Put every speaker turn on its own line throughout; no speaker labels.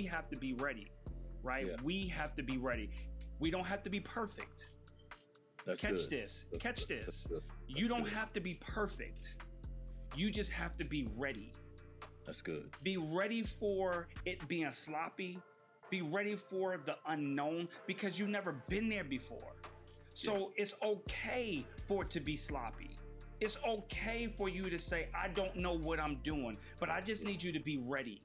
have to be ready, right?
Yeah.
We have to be ready. We don't have to be perfect. Catch this. You don't have to be perfect. You just have to be ready.
That's good.
Be ready for it being sloppy. Be ready for the unknown because you've never been there before. So it's okay for it to be sloppy. It's okay for you to say, I don't know what I'm doing, but I just need you to be ready.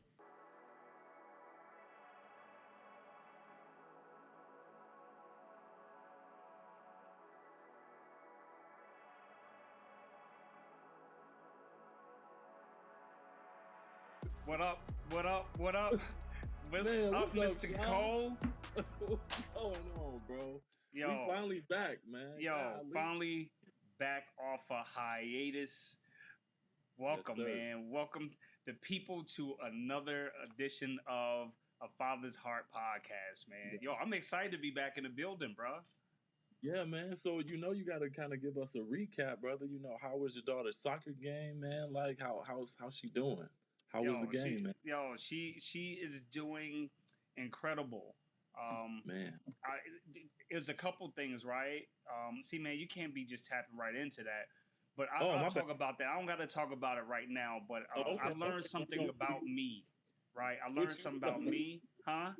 What up? What's up, Mr. Cole?
What's going on, bro?
Yo,
we finally back, man.
Finally back off a hiatus. Welcome,
yes,
man. Welcome the people to another edition of A Father's Heart podcast, man. Yo, I'm excited to be back in the building, bro.
Yeah, man. So, you got to kind of give us a recap, brother. How was your daughter's soccer game, man? Like, how's she doing? How was the game, man?
Yo, she is doing incredible.
Man.
There's a couple things, right? See, man, you can't be just tapping right into that. But I'll talk about that. I don't got to talk about it right now, but I learned something about me, right? I learned something about me, huh?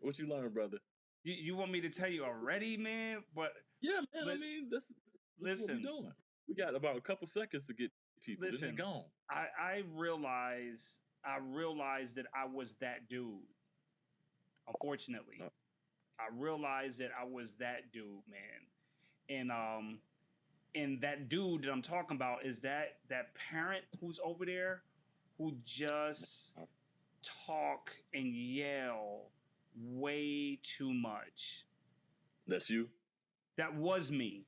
What you learned, brother?
You want me to tell you already, man? But
yeah, man. I mean, this
listen,
what we're doing. We got about a couple seconds to get people. Then they gone.
I realized that I was that dude. Unfortunately, I realized that I was that dude, man. And that dude that I'm talking about is that parent who's over there who just talk and yell way too much.
That's you?
That was me.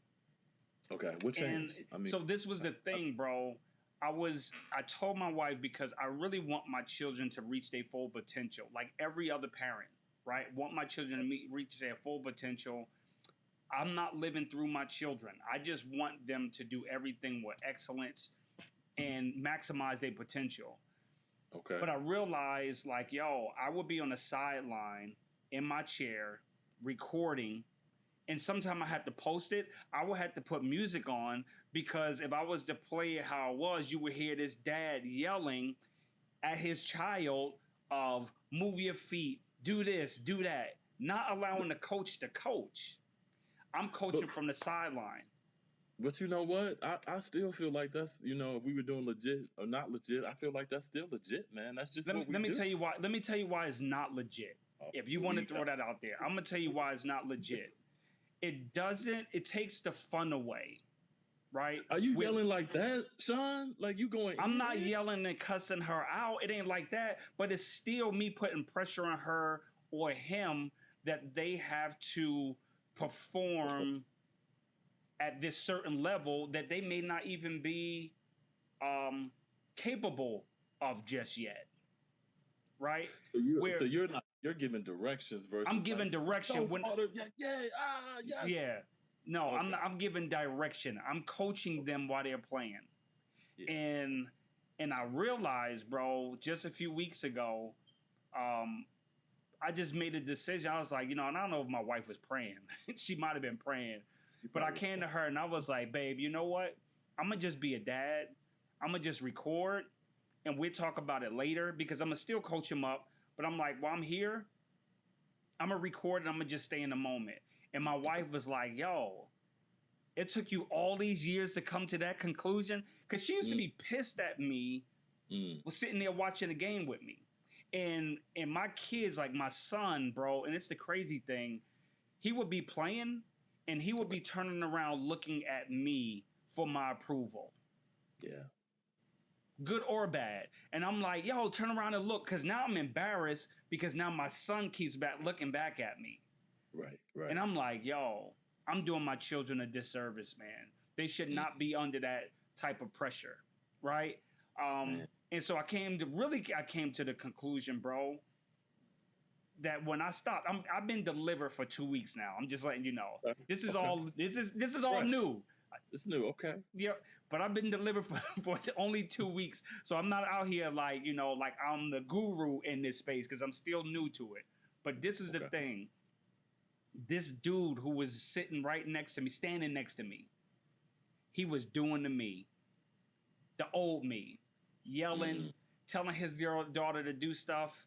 Okay, what changed?
So this was the thing, bro. I told my wife, because I really want my children to reach their full potential, like every other parent, right? Want my children to reach their full potential. I'm not living through my children. I just want them to do everything with excellence and maximize their potential.
Okay.
But I realized, like, I would be on the sideline in my chair recording, and sometimes I had to post it. I would have to put music on, because if I was to play it how it was, you would hear this dad yelling at his child of move your feet, do this, do that, not allowing the coach to coach. I'm coaching from the sideline.
But you know what? I still feel like that's, if we were doing legit or not legit, I feel like that's still legit, man. That's just what we do.
Let me tell you why it's not legit. If you want to throw that out there, I'm going to tell you why it's not legit. It takes the fun away, right?
Are you yelling like that, Shon? Like you going...
I'm not yelling and cussing her out. It ain't like that. But it's still me putting pressure on her or him that they have to perform at this certain level that they may not even be capable of just yet, right?
So you're giving directions versus...
I'm giving direction when...
Yeah.
No, okay. I'm giving direction. I'm coaching them while they're playing. Yeah. And I realized, bro, just a few weeks ago, I just made a decision. I was like, and I don't know if my wife was praying. She might have been praying. But I came to her and I was like, babe, you know what? I'm going to just be a dad. I'm going to just record and we'll talk about it later, because I'm going to still coach him up. But I'm like, while I'm here, I'm going to record and I'm going to just stay in the moment. And my wife was like, yo, it took you all these years to come to that conclusion? Because she used to be pissed at me was sitting there watching the game with me. And my kids, like my son, bro, and it's the crazy thing, he would be playing and he would be turning around looking at me for my approval.
Yeah.
Good or bad. And I'm like, yo, turn around and look, because now I'm embarrassed because now my son keeps looking back at me.
Right.
And I'm like, yo, I'm doing my children a disservice, man. They should not be under that type of pressure, right? And so I came to the conclusion, bro, that when I stopped, I've been delivered for 2 weeks now. I'm just letting you know. This is all new.
It's new. Okay.
Yeah, but I've been delivered for only 2 weeks, so I'm not out here like like I'm the guru in this space because I'm still new to it. But this is the thing: this dude who was sitting right next to me, standing next to me, he was doing to me, the old me, yelling, telling his daughter to do stuff,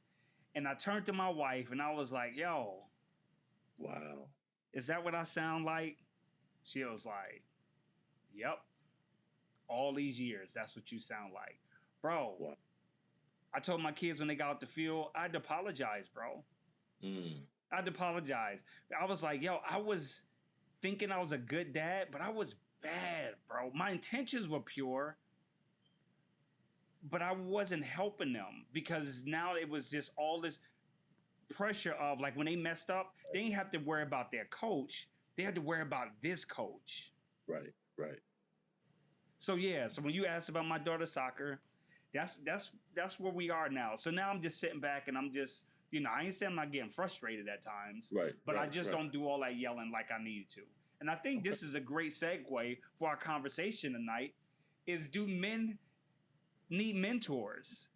and I turned to my wife and I was like, "Yo,
wow,
is that what I sound like?" She was like, "Yep." All these years, that's what you sound like, bro.
Wow.
I told my kids when they got out the field, I had to apologize, bro. I had to apologize. I was like, yo, I was thinking I was a good dad, but I was bad, bro. My intentions were pure, but I wasn't helping them because now it was just all this pressure of like when they messed up, they didn't have to worry about their coach. They had to worry about this coach.
Right, right.
So yeah, so when you asked about my daughter's soccer, that's where we are now. So now I'm just sitting back and I'm just, I ain't saying I'm not getting frustrated at times,
right?
But
right,
I just don't do all that yelling like I need to. And I think this is a great segue for our conversation tonight: is do men need mentors?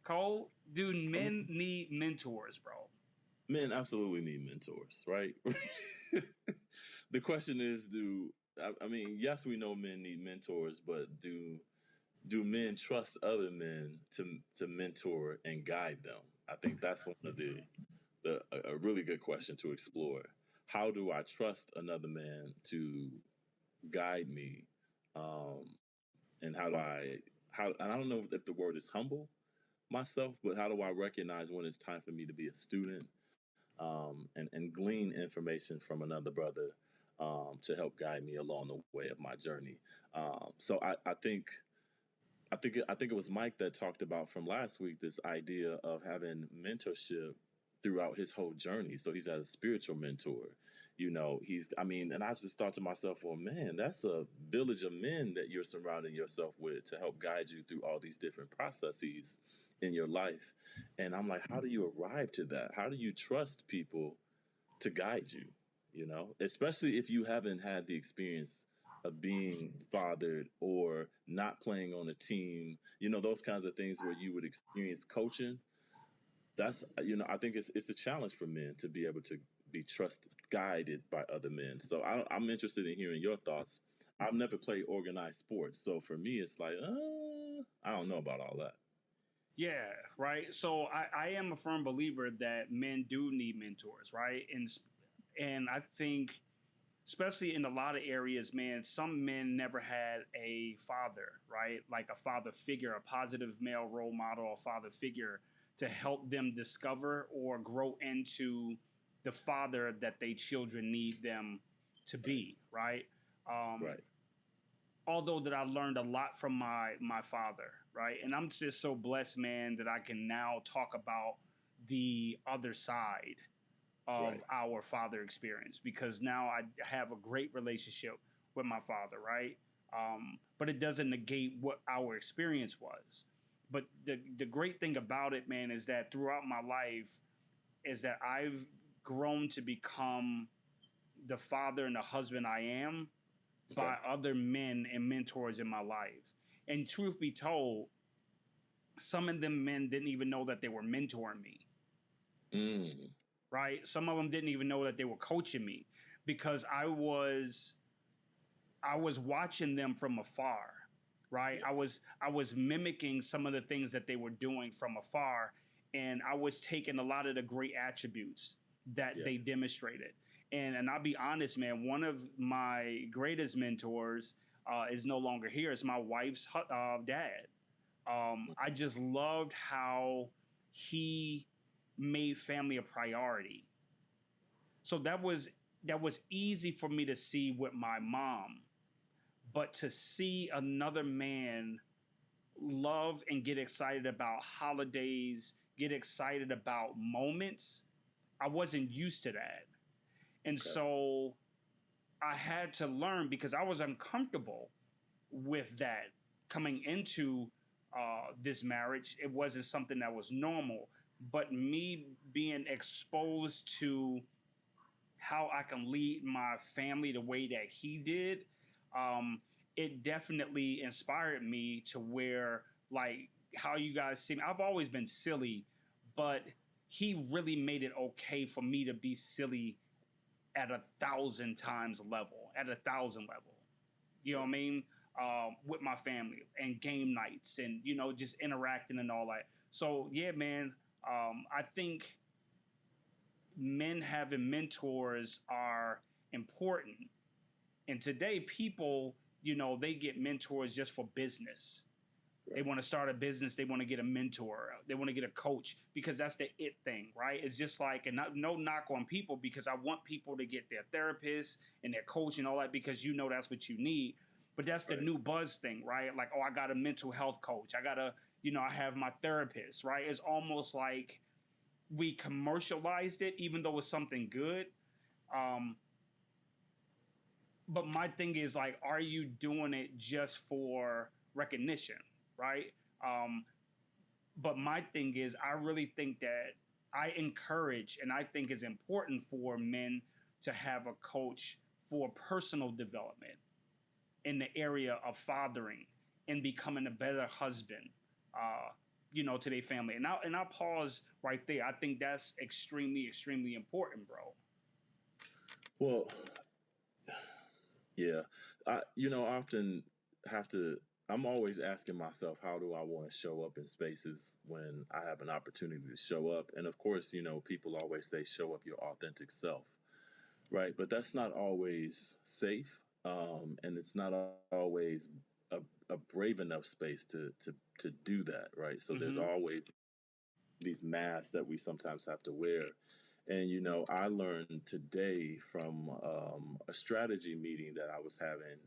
Cole, do men need mentors, bro?
Men absolutely need mentors, right? The question is, I mean, yes, we know men need mentors, but do men trust other men to mentor and guide them? I think that's one of a really good question to explore. How do I trust another man to guide me? And how do and I don't know if the word is humble myself, but how do I recognize when it's time for me to be a student, and glean information from another brother, to help guide me along the way of my journey? So I think it was Mike that talked about from last week this idea of having mentorship throughout his whole journey. So he's had a spiritual mentor. And I just thought to myself, well, man, that's a village of men that you're surrounding yourself with to help guide you through all these different processes in your life. And I'm like, how do you arrive to that? How do you trust people to guide you? Especially if you haven't had the experience of being fathered or not playing on a team, those kinds of things where you would experience coaching. That's, I think it's a challenge for men to be able to be guided by other men. So I'm interested in hearing your thoughts. I've never played organized sports, so for me it's like, I don't know about all that.
Yeah, right. So I am a firm believer that men do need mentors, right? And I think, especially in a lot of areas, man, some men never had a father, right? Like a father figure, a positive male role model, a father figure to help them discover or grow into the father that they children need them to be, right?
Right.
Although that I learned a lot from my father, right? And I'm just so blessed, man, that I can now talk about the other side of our father experience, because now I have a great relationship with my father, right? But it doesn't negate what our experience was. But the great thing about it, man, is that throughout my life, is that I've grown to become the father and the husband I am by other men and mentors in my life. And truth be told, some of them men didn't even know that they were mentoring me. Right? Some of them didn't even know that they were coaching me, because I was watching them from afar, right? Yeah. I was mimicking some of the things that they were doing from afar, and I was taking a lot of the great attributes that they demonstrated. And I'll be honest, man, one of my greatest mentors is no longer here. It's my wife's dad. I just loved how he made family a priority. So that was easy for me to see with my mom, but to see another man love and get excited about holidays, get excited about moments, I wasn't used to that. And so I had to learn, because I was uncomfortable with that coming into this marriage. It wasn't something that was normal, but me being exposed to how I can lead my family the way that he did, um, it definitely inspired me to where, like, how you guys see me. I've always been silly, but he really made it okay for me to be silly at 1,000 times level, at 1,000 level. You know
Yeah.
what I mean? With my family and game nights and, just interacting and all that. So, yeah, man, I think men having mentors are important. And today, people, they get mentors just for business. They
Right.
want to start a business. They want to get a mentor. They want to get a coach because that's the it thing, right? It's just like, and no knock on people, because I want people to get their therapist and their coach and all that, because that's what you need. But that's the
Right.
new buzz thing, right? Like, oh, I got a mental health coach. I got I have my therapist, right? It's almost like we commercialized it, even though it's something good. Um, but my thing is, like, are you doing it just for recognition, right? Um, but my thing is, I really think that I encourage and I think it's important for men to have a coach for personal development in the area of fathering and becoming a better husband, to their family. And I'll pause right there. I think that's extremely, extremely important, bro.
Well, yeah. I often have to, I'm always asking myself, how do I want to show up in spaces when I have an opportunity to show up? And of course, people always say, show up your authentic self, right? But that's not always safe. And it's not always a, a brave enough space to do that, right? So there's
Mm-hmm.
always these masks that we sometimes have to wear. And I learned today from a strategy meeting that I was having,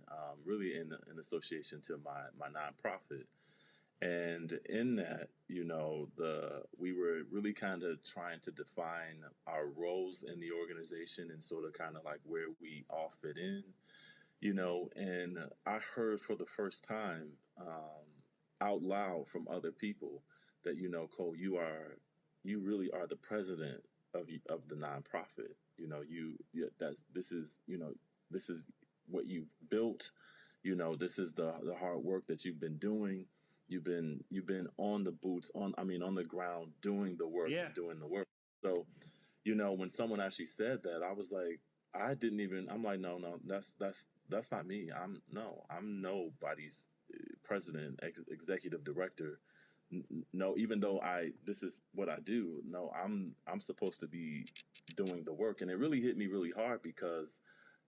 really in association to my nonprofit. And in that, the we were really kind of trying to define our roles in the organization and sort of kind of like where we all fit in, and I heard for the first time, out loud from other people that, Cole, you really are the president of the nonprofit. That this is what you've built. This is the hard work that you've been doing. You've been on the boots, on the ground, doing the work
Yeah.
and doing the work. So, when someone actually said that, I was like, I didn't even. I'm like, no, no, that's not me. I'm nobody's president, executive director. No, even though this is what I do. No, I'm supposed to be doing the work, and it really hit me really hard because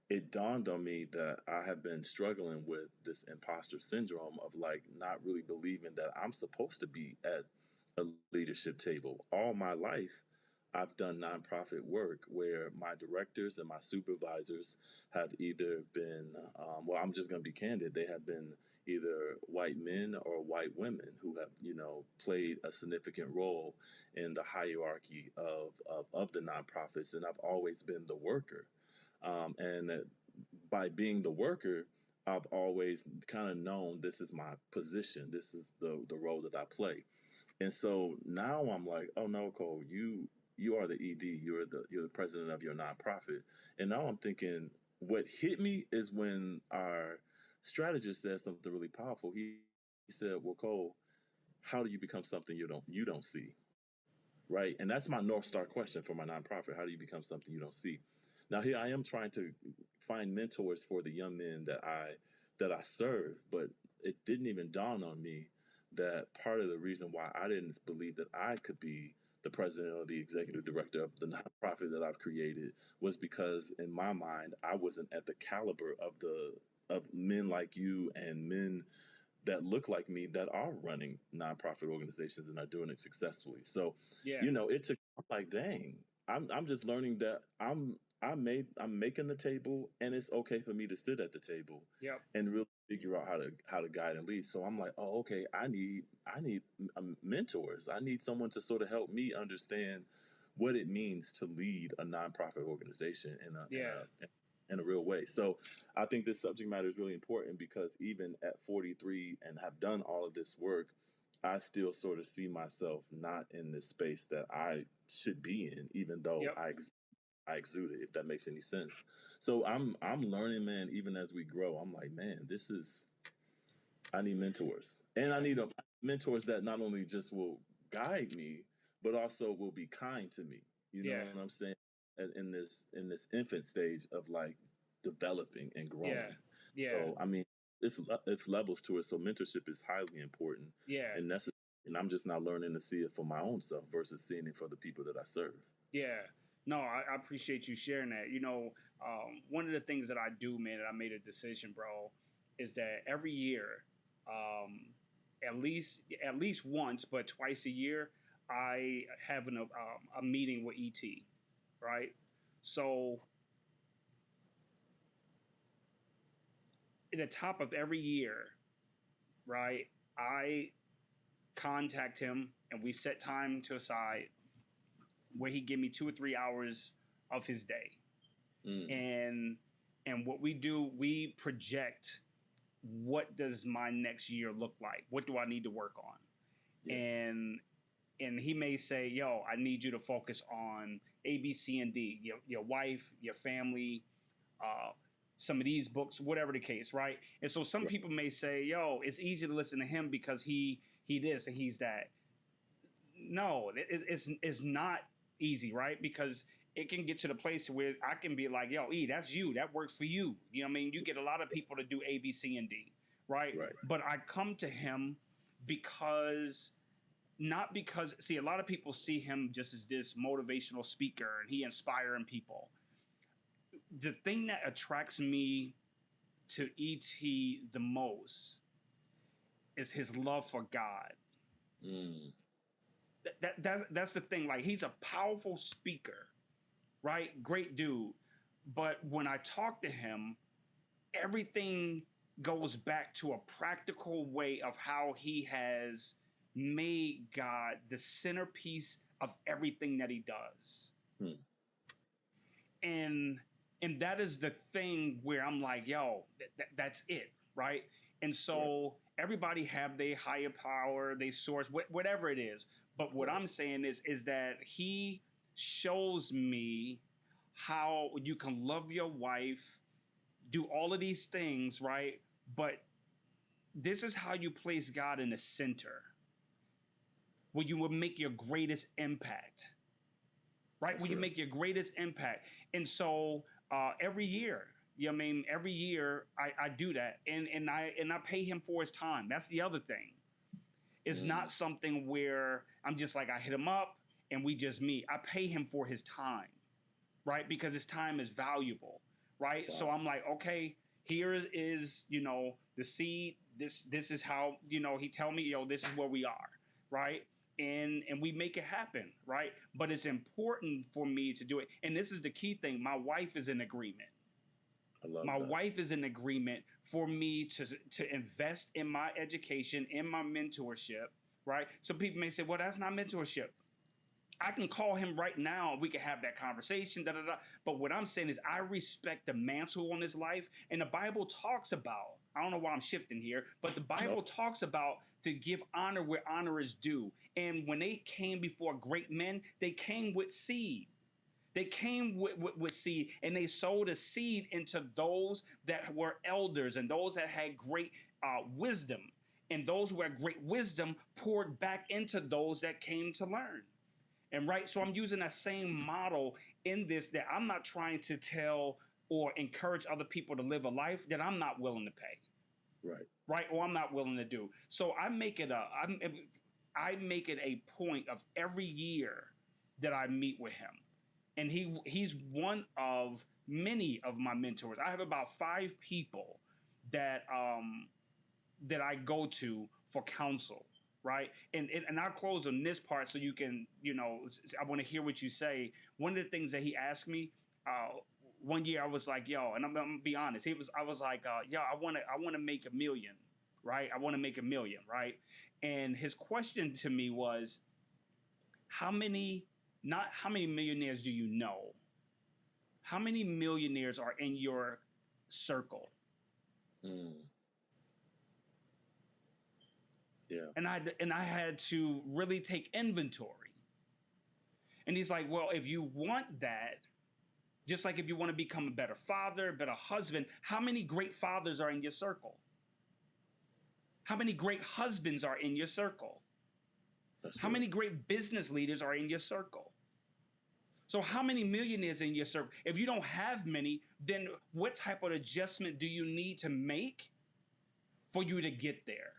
it dawned on me that I have been struggling with this imposter syndrome of like not really believing that I'm supposed to be at a leadership table. All my life, I've done nonprofit work where my directors and my supervisors have either been, well, I'm just going to be candid, they have been either white men or white women who have, played a significant role in the hierarchy of the nonprofits. And I've always been the worker. And by being the worker, I've always kind of known this is my position. This is the role that I play. And so now I'm like, oh no, Cole, you are the ED. You're the president of your nonprofit. And now I'm thinking, what hit me is when our strategist said something really powerful. He said, well, Cole, how do you become something you don't see? Right? And that's my North Star question for my nonprofit. How do you become something you don't see? Now here I am trying to find mentors for the young men that I serve, but it didn't even dawn on me that part of the reason why I didn't believe that I could be the president or the executive director of the nonprofit that I've created was because in my mind I wasn't at the caliber of men like you and men that look like me that are running nonprofit organizations and are doing it successfully. So,
Yeah.
it took, I'm like, dang, I'm just learning that I'm making the table and it's okay for me to sit at the table
Yep.
and really figure out how to guide and lead. So I'm like, oh, okay, I need mentors. I need someone to sort of help me understand what it means to lead a nonprofit organization
Yeah.
in a real way. So I think this subject matter is really important because even at 43 and have done all of this work, I still sort of see myself not in this space that I should be in, even though
Yep.
I exist I exude it, if that makes any sense. So I'm learning, man, even as we grow. I'm like, man, I need mentors. And I need mentors that not only just will guide me, but also will be kind to me. You know
Yeah.
what I'm saying? And in this infant stage of like developing and
Yeah.
growing.
Yeah.
So I mean, it's levels to it. So mentorship is highly important
Yeah.
and necessary. And I'm just now learning to see it for my own self versus seeing it for the people that I serve.
Yeah. No, I appreciate you sharing that. One of the things that I do, man, that I made a decision, bro, is that every year, um, at least once, but twice a year, I have a meeting with ET, right? So at the top of every year, right, I contact him and we set time to aside where he give me 2 or 3 hours of his day.
Mm.
And what we do, we project what does my next year look like? What do I need to work on?
Yeah.
And he may say, yo, I need you to focus on A, B, C, and D, your wife, your family, some of these books, whatever the case, right? And so some people may say, yo, it's easy to listen to him because he this and he's that. No, it's not easy, right? Because it can get to the place where I can be like, yo, E, that's you. That works for you. You know what I mean? You get a lot of people to do A, B, C, and D, right?
Right.
But I come to him because not because see, a lot of people see him just as this motivational speaker and he inspiring people. The thing that attracts me to ET the most is his love for God.
Mm.
That's the thing. Like, he's a powerful speaker, right? Great dude. But when I talk to him, everything goes back to a practical way of how he has made God the centerpiece of everything that he does.
Hmm.
And that is the thing where I'm like, yo, that's it, right? And so everybody have their higher power, they source, whatever it is. But what I'm saying is that he shows me how you can love your wife, do all of these things, right? But this is how you place God in the center, where you will make your greatest impact, right?
That's
Where you
right.
make your greatest impact. And so every year, you know what I mean? Every year I do that, and I pay him for his time. That's the other thing. It's not something where I'm just like, I hit him up and we just meet. I pay him for his time, right? Because his time is valuable, right?
Wow.
So I'm like, okay, here is the seed. This is how, he tell me, this is where we are, right? And we make it happen, right? But it's important for me to do it. And this is the key thing. My wife is in agreement.
I love
My
that.
wife is in agreement for me to invest in my education, in my mentorship, right? Some people may say, well, that's not mentorship. I can call him right now. We can have that conversation. Da, da, da. But what I'm saying is I respect the mantle on his life. And the Bible talks about, I don't know why I'm shifting here, but the Bible talks about to give honor where honor is due. And when they came before great men, they came with seed. They came with seed, and they sowed a seed into those that were elders and those that had great wisdom. And those who had great wisdom poured back into those that came to learn. And right, so I'm using that same model in this, that I'm not trying to tell or encourage other people to live a life that I'm not willing to pay. Right, or I'm not willing to do. So I make it a point of every year that I meet with him. And he's one of many of my mentors. I have about 5 people that I go to for counsel, right? And I'll close on this part so you can, I want to hear what you say. One of the things that he asked me, one year I was like, yo, and I'm gonna be honest, I was like, yo, I wanna make $1 million, right? I want to make $1 million, right? And his question to me was, not how many millionaires do you know? How many millionaires are in your circle?
Mm. Yeah.
And I had to really take inventory. And he's like, well, if you want that, Just like if you want to become a better father, a better husband, how many great fathers are in your circle? How many great husbands are in your circle? How many great business leaders are in your circle? So how many millionaires in your circle? If you don't have many, then what type of adjustment do you need to make for you to get there?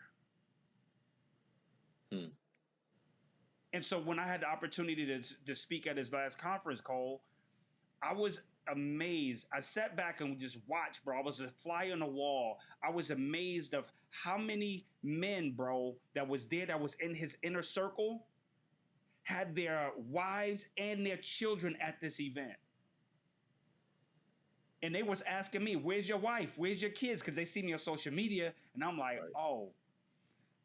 And so when I had the opportunity to speak at his last conference, Cole, I was amazed. I sat back and just watched, bro. I was a fly on the wall. I was amazed of how many men, bro, that was there, that was in his inner circle, had their wives and their children at this event. And they was asking me, where's your wife? Where's your kids? Because they see me on social media. And I'm like, oh,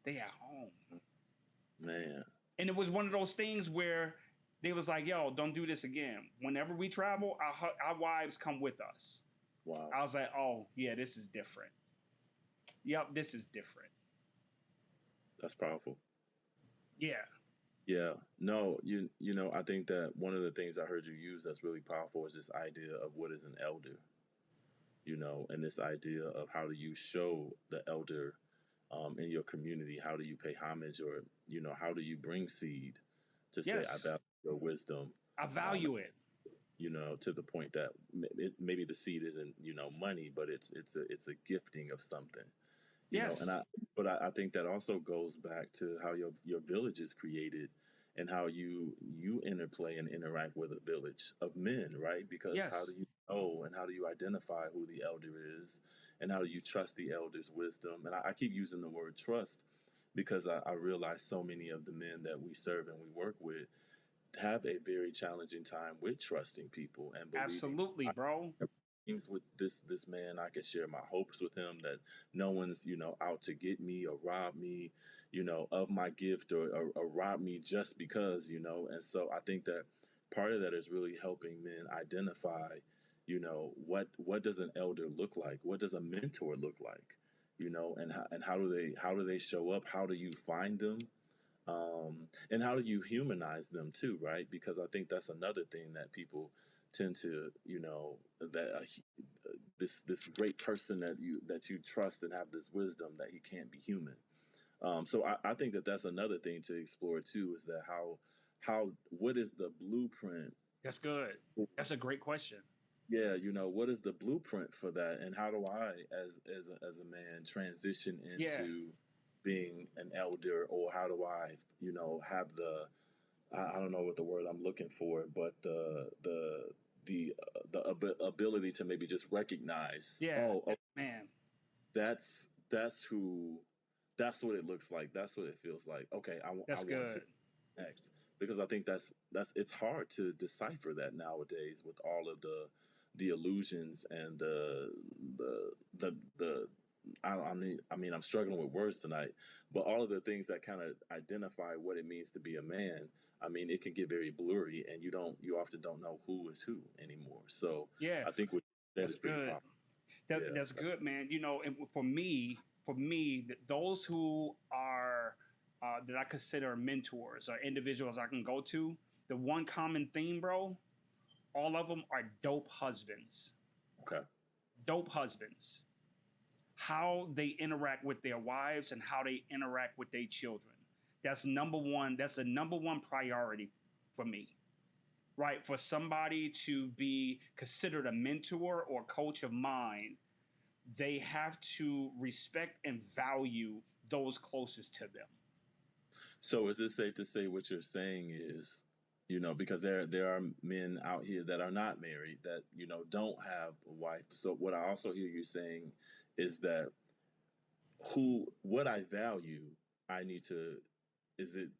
they at home.
Man.
And it was one of those things where they was like, yo, don't do this again. Whenever we travel, our wives come with us.
Wow.
I was like, oh, yeah, this is different. Yep, this is different.
That's powerful.
Yeah.
Yeah. No, you know, I think that one of the things I heard you use that's really powerful is this idea of what is an elder, you know, and this idea of how do you show the elder in your community? How do you pay homage, or, you know, how do you bring seed to say, I value your wisdom?
I value it.
You know, to the point that maybe the seed isn't, you know, money, but it's a gifting of something. You know, and I think that also goes back to how your village is created and how you interplay and interact with a village of men, right? Because how do you know and how do you identify who the elder is, and how do you trust the elder's wisdom? And I keep using the word trust because I realize so many of the men that we serve and we work with have a very challenging time with trusting people and believing.
Absolutely, bro.
With this man, I can share my hopes with him, that no one's, you know, out to get me or rob me, you know, of my gift, or rob me just because, you know. And so I think that part of that is really helping men identify, you know, what does an elder look like? What does a mentor look like? You know, and how do they show up? How do you find them? And how do you humanize them too, right? Because I think that's another thing that people tend to, you know, that this great person that you trust and have this wisdom, that he can't be human. So I think that that's another thing to explore too, is that how what is the blueprint?
That's good. That's a great question.
Yeah, you know, what is the blueprint for that, and how do I, as a man, transition into being an elder, or how do I, you know, have I don't know what the word I'm looking for, but the ability to maybe just recognize,
man,
that's what it looks like, that's what it feels like. Okay, I want to next, because I think that's it's hard to decipher that nowadays with all of the illusions and the I mean, I'm struggling with words tonight, but all of the things that kind of identify what it means to be a man, I mean, it can get very blurry, and you often don't know who is who anymore. So I think that's
good. That's good, man. You know, and for me, those who are that I consider mentors or individuals I can go to, the one common theme, bro, all of them are dope husbands.
Okay.
Dope husbands. How they interact with their wives and how they interact with their children. That's number one. That's a number one priority for me, right? For somebody to be considered a mentor or coach of mine, they have to respect and value those closest to them.
So is it safe to say what you're saying is, you know, because there are men out here that are not married, that, you know, don't have a wife. So what I also hear you saying is that what I value, I need to, is it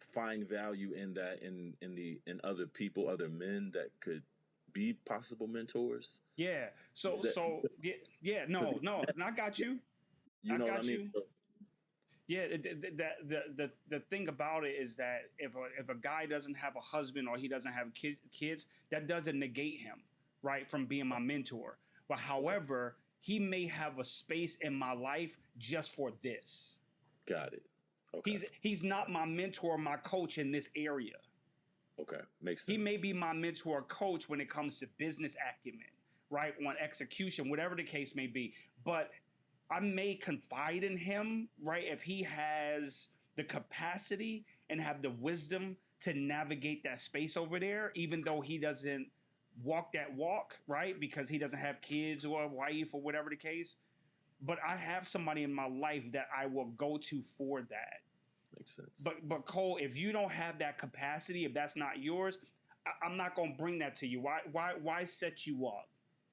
find value in that, in other people, other men that could be possible mentors?
Yeah. So I got you.
You know what I mean?
Yeah, the thing about it is that if a guy doesn't have a husband or he doesn't have kids, that doesn't negate him, right, from being my mentor. But however, he may have a space in my life just for this.
Got it. Okay.
He's not my mentor, my coach in this area.
Okay, makes
He may
sense.
be my mentor or coach when it comes to business acumen, right? On execution, whatever the case may be. But I may confide in him, right? If he has the capacity and have the wisdom to navigate that space over there, even though he doesn't walk that walk, right? Because he doesn't have kids or wife or whatever the case. But I have somebody in my life that I will go to for that.
Makes sense.
But Cole, if you don't have that capacity, if that's not yours, I'm not gonna bring that to you. Why set you up?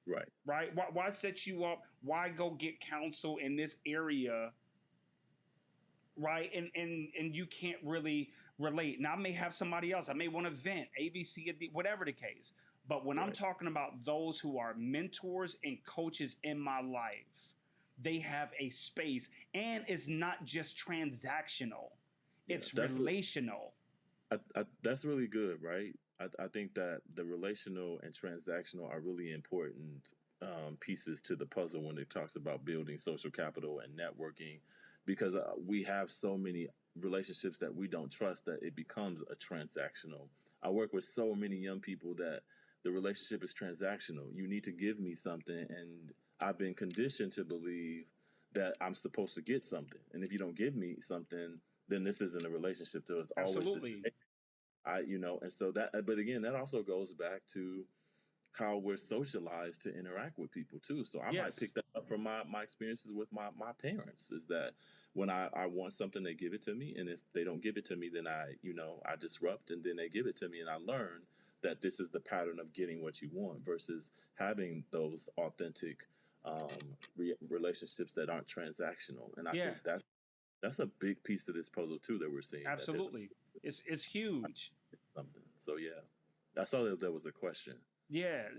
Right.
Right? Why set you up? Why go get counsel in this area? Right? And you can't really relate. Now I may have somebody else. I may want to vent, A, B, C, D, whatever the case. But when I'm
Right.
talking about those who are mentors and coaches in my life, they have a space, and it's not just transactional,
Yeah.
it's relational.
That's really good, right? I think that the relational and transactional are really important pieces to the puzzle when it talks about building social capital and networking, because we have so many relationships that we don't trust that it becomes a transactional. I work with so many young people that the relationship is transactional. You need to give me something, and I've been conditioned to believe that I'm supposed to get something, and if you don't give me something, then this isn't a relationship. So it's always this
Absolutely.
and so that, but again, that also goes back to how we're socialized to interact with people too. So I might
Yes.
pick that up from my experiences with my parents, is that when I want something, they give it to me. And if they don't give it to me, then I disrupt, and then they give it to me, and I learn that this is the pattern of getting what you want versus having those authentic relationships that aren't transactional. And I
Yeah.
think that's a big piece to this puzzle too that we're seeing, that there's
Absolutely. It's huge.
something. So yeah, I saw that there was a question.
Yeah.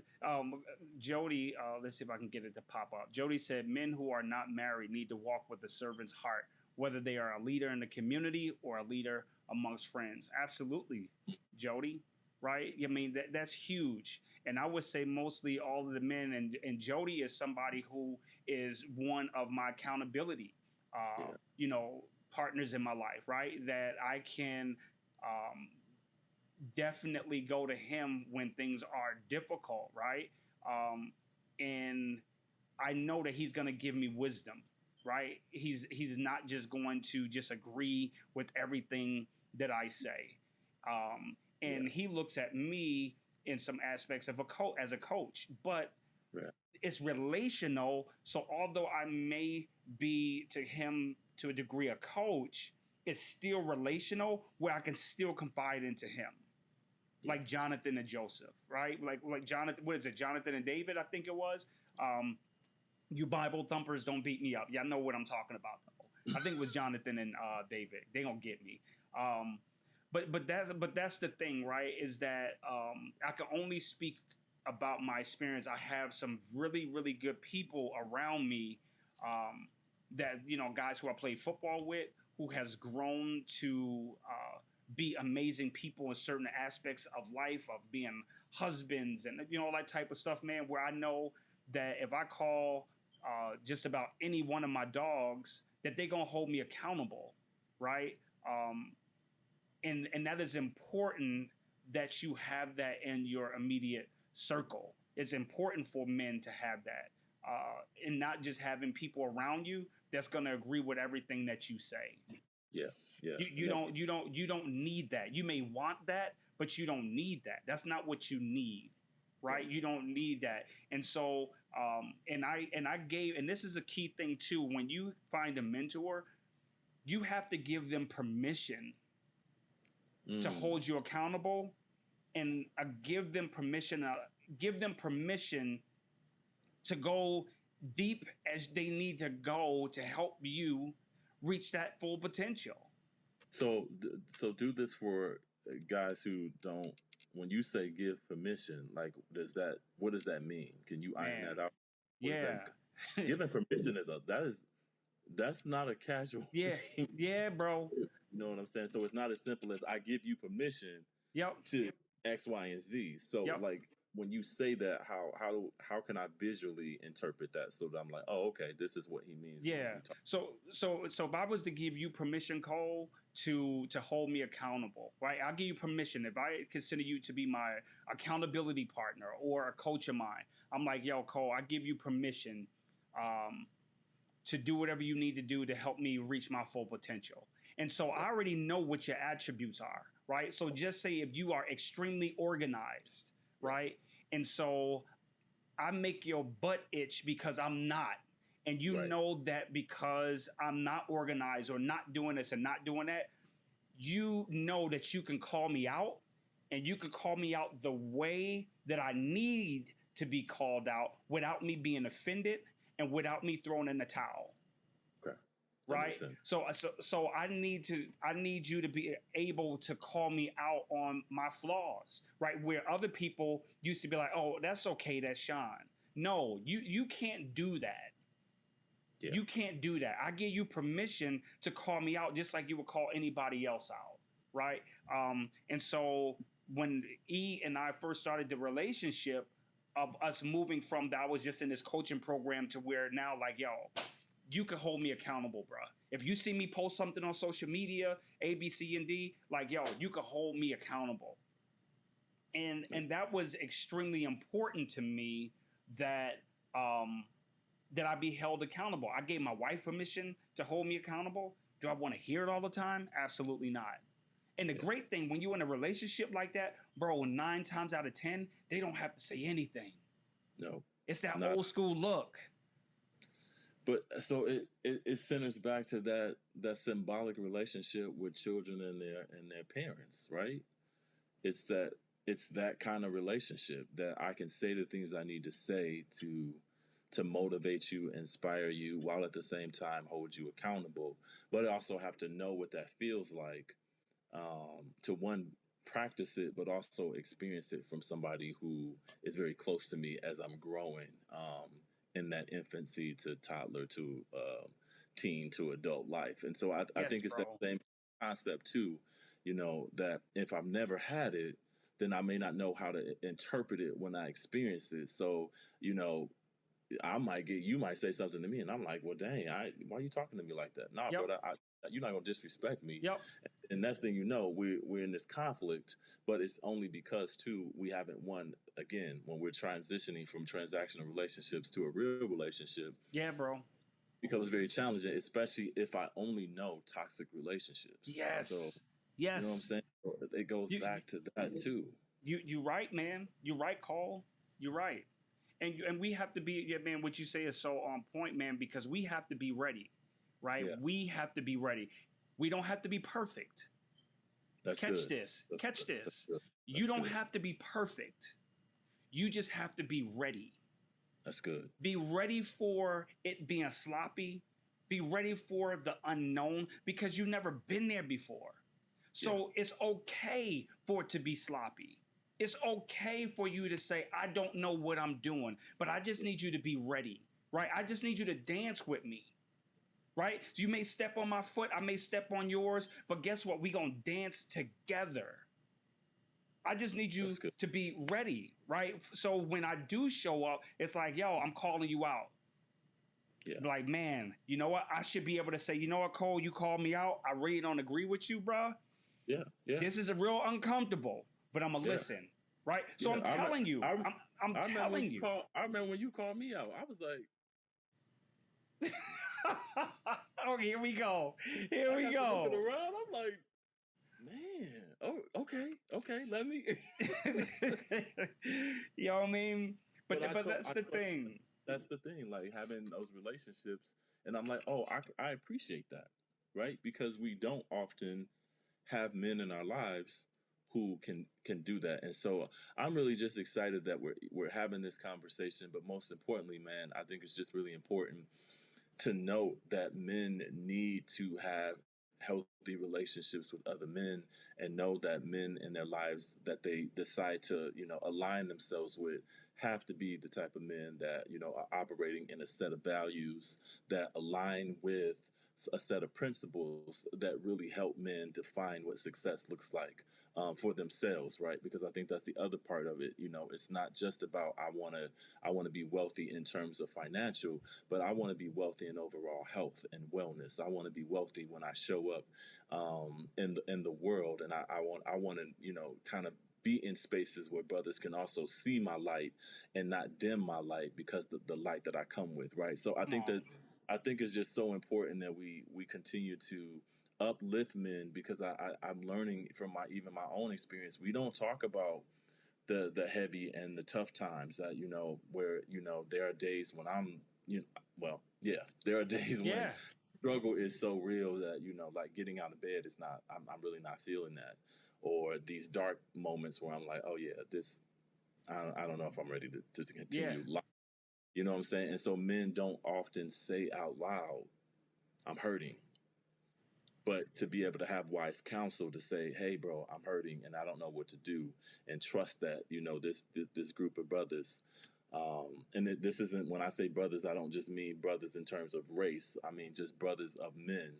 Jody, let's see if I can get it to pop up. Jody said men who are not married need to walk with a servant's heart, whether they are a leader in the community or a leader amongst friends. Absolutely, Jody. Right? I mean, that's huge. And I would say mostly all of the men, and Jody is somebody who is one of my accountability,
Yeah,
partners in my life, right? That I can um, definitely go to him when things are difficult, right? Um, and I know that he's going to give me wisdom, right? He's not just going to just agree with everything that I say, and
yeah,
he looks at me in some aspects of as a coach, but
right,
it's relational. So although I may be to him to a degree a coach, it's still relational where I can still confide into him,
yeah,
like Jonathan and Joseph, right? Like Jonathan, what is it? Jonathan and David, I think it was. Um, you Bible thumpers don't beat me up. Y'all know what I'm talking about. I think it was Jonathan and David. They gonna get me. Um, but that's the thing, right? Is that I can only speak about my experience. I have some really really good people around me, um, that guys who I played football with, who has grown to be amazing people in certain aspects of life, of being husbands and all that type of stuff, man. Where I know that if I call just about any one of my dogs, that they're gonna hold me accountable, right? Um, and that is important that you have that in your immediate circle. It's important for men to have that, and not just having people around you that's going to agree with everything that you say.
yeah, yeah.
You,
And
you don't you don't you don't need that. You may want that, but you don't need that. That's not what you need,
right,
right? You don't need that. And so, and I gave, and this is a key thing too. When you find a mentor, you have to give them permission to
mm.
hold you accountable, and give them permission to go deep as they need to go to help you reach that full potential.
So do this for guys who don't. When you say give permission, like, what does that mean? Can you iron
Man,
that out? What does that?
yeah.
Giving permission that's not a casual
Yeah,
thing.
yeah, bro.
You know what I'm saying? So it's not as simple as I give you permission
Yep,
to X, Y, and Z. So
yep.
like, when you say that, how can I visually interpret that so that I'm like, oh, okay, this is what he means when
Yeah.
we talk.
So if I was to give you permission, Cole, to hold me accountable, right? I'll give you permission. If I consider you to be my accountability partner or a coach of mine, I'm like, yo, Cole, I give you permission um, to do whatever you need to do to help me reach my full potential. And so I already know what your attributes are, right? So just say if you are extremely organized, right? And so I make your butt itch because I'm not. And you
Right.
know that because I'm not organized or not doing this and not doing that, you know that you can call me out, and you can call me out the way that I need to be called out without me being offended and without me throwing in the towel.
Okay. That
Right.
makes sense.
So I need you to be able to call me out on my flaws, right? Where other people used to be like, oh, that's okay, that's Shon. No, you can't do that.
Yeah.
You can't do that. I give you permission to call me out just like you would call anybody else out, right? And so when E and I first started the relationship of us moving from that, I was just in this coaching program to where now, like, yo, you can hold me accountable, bro. If you see me post something on social media, A, B, C, and D, like, yo, you can hold me accountable. And that was extremely important to me that that I be held accountable. I gave my wife permission to hold me accountable. Do I want to hear it all the time? Absolutely not. And the great thing when you're in a relationship like that, bro, 9 times out of 10, they don't have to say anything.
No.
It's that old school look.
But so it centers back to that symbolic relationship with children and their parents, right? It's that kind of relationship that I can say the things I need to say to motivate you, inspire you, while at the same time hold you accountable. But I also have to know what that feels like, to one, practice it, but also experience it from somebody who is very close to me as I'm growing, in that infancy to toddler to teen to adult life. And so I
Yes,
think it's that
bro.
same concept too, that if I've never had it, then I may not know how to interpret it when I experience it. So, you know, you might say something to me, and I'm like, well, dang, why are you talking to me like that? Nah,
Yep.
brother, you're not gonna disrespect me.
Yep.
And next thing you know, we're in this conflict, but it's only because too we haven't won. Again, when we're transitioning from transactional relationships to a real relationship,
Yeah, bro.
becomes very challenging, especially if I only know toxic relationships. So
Yes.
you know what I'm
Yes.
saying? So it goes
You
back to that too.
you right, man. You're right, Cole. You're right. And we have to be, yeah, man, what you say is so on point, man, because we have to be ready, right?
Yeah,
We have to be ready. We don't have to be perfect.
that's
Catch
good.
this.
That's
Catch
good. That's
this.
good.
You
That's
don't
good.
have to be perfect. You just have to be ready.
That's good.
Be ready for it being sloppy. Be ready for the unknown because you've never been there before. So it's okay for it to be sloppy. It's okay for you to say, I don't know what I'm doing, but I just need you to be ready, right? I just need you to dance with me, right? So you may step on my foot, I may step on yours, but guess what? We're going to dance together. I just need you to be ready, right? So when I do show up, it's like, yo, I'm calling you out.
Yeah.
Like, man, you know what? I should be able to say, you know what, Cole, you called me out. I really don't agree with you, bro.
Yeah. Yeah.
This is a real uncomfortable, but I'm gonna listen, right? So I'm telling you, I'm telling you.
I remember when you called me out. I was like,
oh, here we go. Here we go.
Looking around, I'm like, man, oh, okay, let me.
You know what I mean? But that's the thing.
That's the thing, like having those relationships, and I'm like, oh, I appreciate that, right? Because we don't often have men in our lives who can do that, and so I'm really just excited that we're having this conversation. But most importantly, man, I think it's just really important to note that men need to have healthy relationships with other men, and know that men in their lives that they decide to align themselves with have to be the type of men that are operating in a set of values that align with a set of principles that really help men define what success looks like, for themselves, right? Because I think that's the other part of it. You know, it's not just about I want to be wealthy in terms of financial, but I want to be wealthy in overall health and wellness. I want to be wealthy when I show up in the world, and I want to kind of be in spaces where brothers can also see my light and not dim my light because the light that I come with, right? So
Come on.
I think it's just so important that we continue to uplift men, because I'm learning from my own experience. We don't talk about the heavy and the tough times that where there are days when there are days when
Yeah.
struggle is so real that like getting out of bed is not, I'm really not feeling that, or these dark moments where I'm like, oh yeah, this I don't know if I'm ready to
Yeah.
continue life. You know what I'm saying? And so men don't often say out loud, I'm hurting. But to be able to have wise counsel to say, hey bro, I'm hurting and I don't know what to do, and trust that this group of brothers, and this isn't, when I say brothers, I don't just mean brothers in terms of race. I mean just brothers of men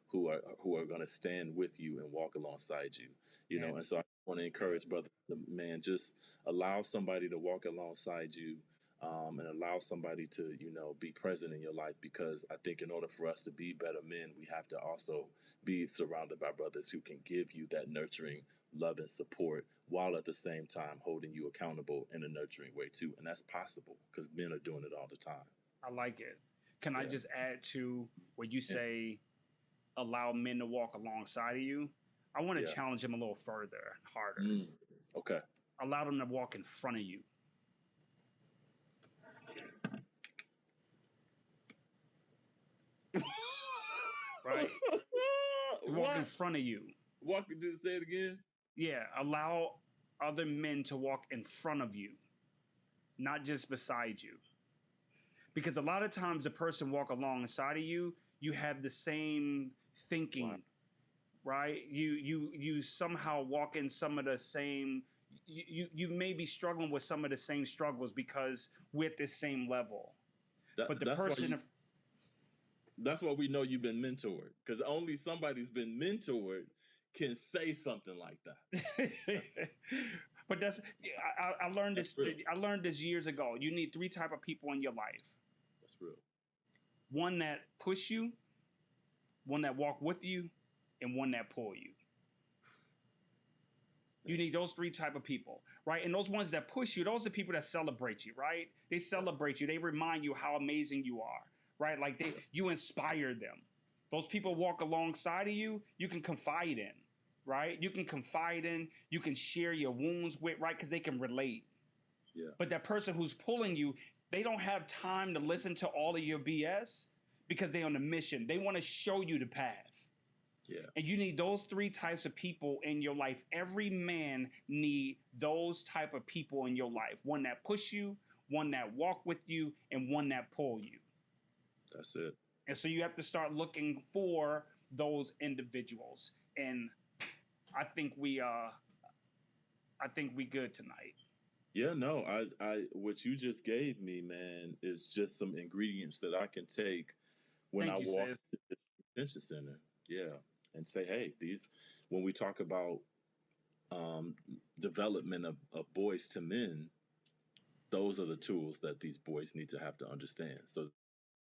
who are going to stand with you and walk alongside you. And so I want to encourage brothers to, man, just allow somebody to walk alongside you, and allow somebody to be present in your life, because I think in order for us to be better men, we have to also be surrounded by brothers who can give you that nurturing love and support, while at the same time holding you accountable in a nurturing way too. And that's possible because men are doing it all the time.
I like it. Can I
Yeah.
just add to what you
Yeah.
say, allow men to walk alongside of you? I want to
Yeah.
challenge them a little further, harder.
Okay.
Allow them to walk in front of you. Right? To walk in front of you.
Say it again.
Yeah, allow other men to walk in front of you, not just beside you. Because a lot of times the person walk alongside of you, you have the same thinking,
Wow.
right? You somehow walk in some of the same, you may be struggling with some of the same struggles because we're at the same level. But the person
that's why we know you've been mentored, because only somebody's been mentored can say something like that.
But I learned
That's
this.
real.
I learned this years ago. You need 3 type of people in your life.
That's real.
One that push you, one that walk with you, and one that pull you. You need those 3 type of people, right? And those ones that push you, those are the people that celebrate you, right? They celebrate you. They remind you how amazing you are, right? Like you inspire them. Those people walk alongside of you, you can confide in, right? You can confide in, you can share your wounds with, right? Because they can relate.
Yeah.
But that person who's pulling you, they don't have time to listen to all of your BS because they're on a mission. They want to show you the path.
Yeah.
And you need those 3 types of people in your life. Every man need those type of people in your life. One that push you, one that walk with you, and one that pull you.
That's it.
And so you have to start looking for those individuals. And I think we good tonight.
Yeah, no, I what you just gave me, man, is just some ingredients that I can take when
Thank
I
you,
walk
sis.
to the convention center. Yeah. And say, hey, when we talk about development of boys to men, those are the tools that these boys need to have to understand so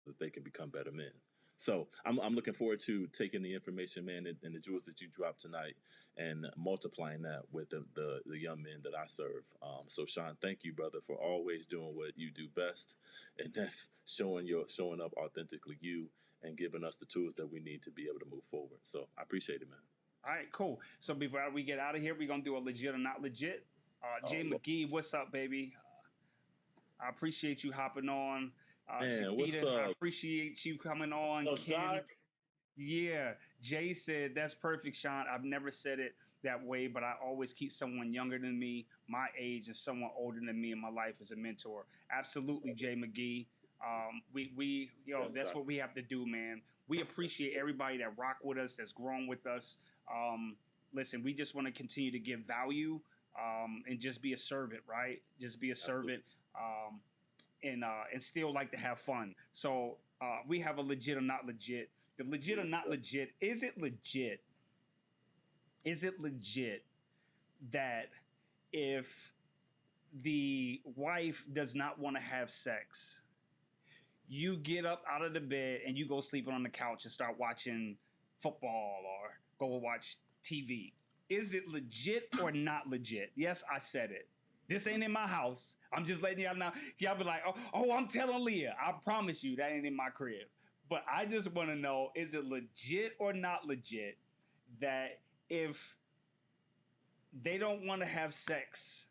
that they can become better men. So I'm looking forward to taking the information, man, and the jewels that you dropped tonight, and multiplying that with the young men that I serve. So Shon, thank you, brother, for always doing what you do best, and that's showing up authentically you, and giving us the tools that we need to be able to move forward. So I appreciate it, man.
All right, cool. So before we get out of here, we're going to do a legit or not legit. Jay
Lord.
McGee, what's up, baby? I appreciate you hopping on.
Man, what's
Shakita, I
up?
appreciate you coming on.
Oh,
Ken,
Doc.
yeah. Jay said, that's perfect, Shon. I've never said it that way, but I always keep someone younger than me, my age, and someone older than me in my life as a mentor. Absolutely, Jay McGee. That's what we have to do, man. We appreciate everybody that rock with us, that's grown with us. Listen, we just want to continue to give value, and just be a servant, right? Just be a servant, and still like to have fun. So we have a legit or not legit. The legit or not legit. Is it legit? Is it legit that if the wife does not want to have sex, you get up out of the bed and you go sleeping on the couch and start watching football or go watch TV. Is it legit or not legit? Yes, I said it. This ain't in my house. I'm just letting y'all know. Y'all be like, oh, I'm telling Leah. I promise you that ain't in my crib. But I just want to know, is it legit or not legit that if they don't want to have sex,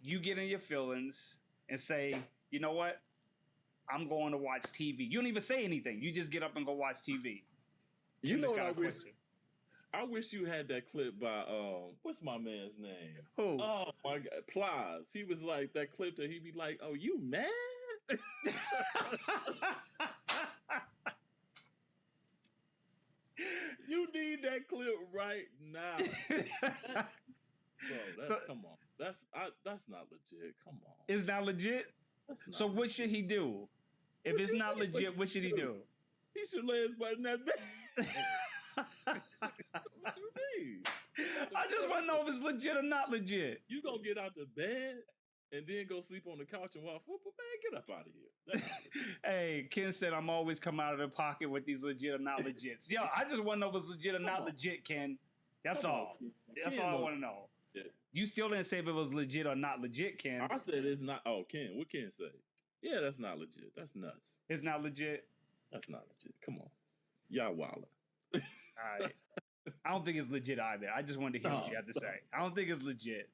you get in your feelings and say, you know what? I'm going to watch TV. You don't even say anything. You just get up and go watch TV.
You know what I wish? I wish you had that clip by what's my man's name?
Who?
Oh my God, Plies. He was like that clip that he'd be like, "Oh, you mad?" You need that clip right now, bro. Come on. That's not legit. Come on.
It's not legit. So what should he do? If it's not legit, what should he do?
He should lay his butt in that bed. What you mean?
I just want to know if it's legit or not legit.
You gonna get out the bed and then go sleep on the couch and watch football? Man, get up out of here.
Hey, Ken said I'm always come out of the pocket with these legit or not legits. Yo, I just want to know if it's legit or not legit, Ken. That's all. That's all I want to know. Yeah. You still didn't say if it was legit or not legit, Ken.
I said it's not. Oh, Ken, what Ken say? Yeah, that's not legit. That's nuts.
It's not legit?
That's not legit. Come on. Y'all wildin'.
All right. I don't think it's legit either. I just wanted to hear what you had to say. I don't think it's legit.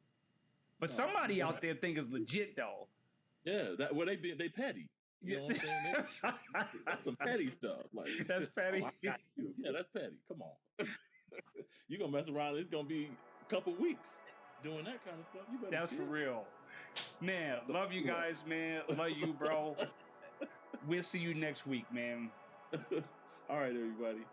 But somebody out there think it's legit, though.
Yeah, they petty. You know what I'm saying? That's some petty stuff. Like
that's petty.
Oh, I got you. Yeah, that's petty. Come on. You gonna mess around? It's gonna be a couple weeks doing that kind of stuff. You better.
That's chill. For real. Man, love you guys, man. Love you, bro. We'll see you next week, man.
All right, everybody.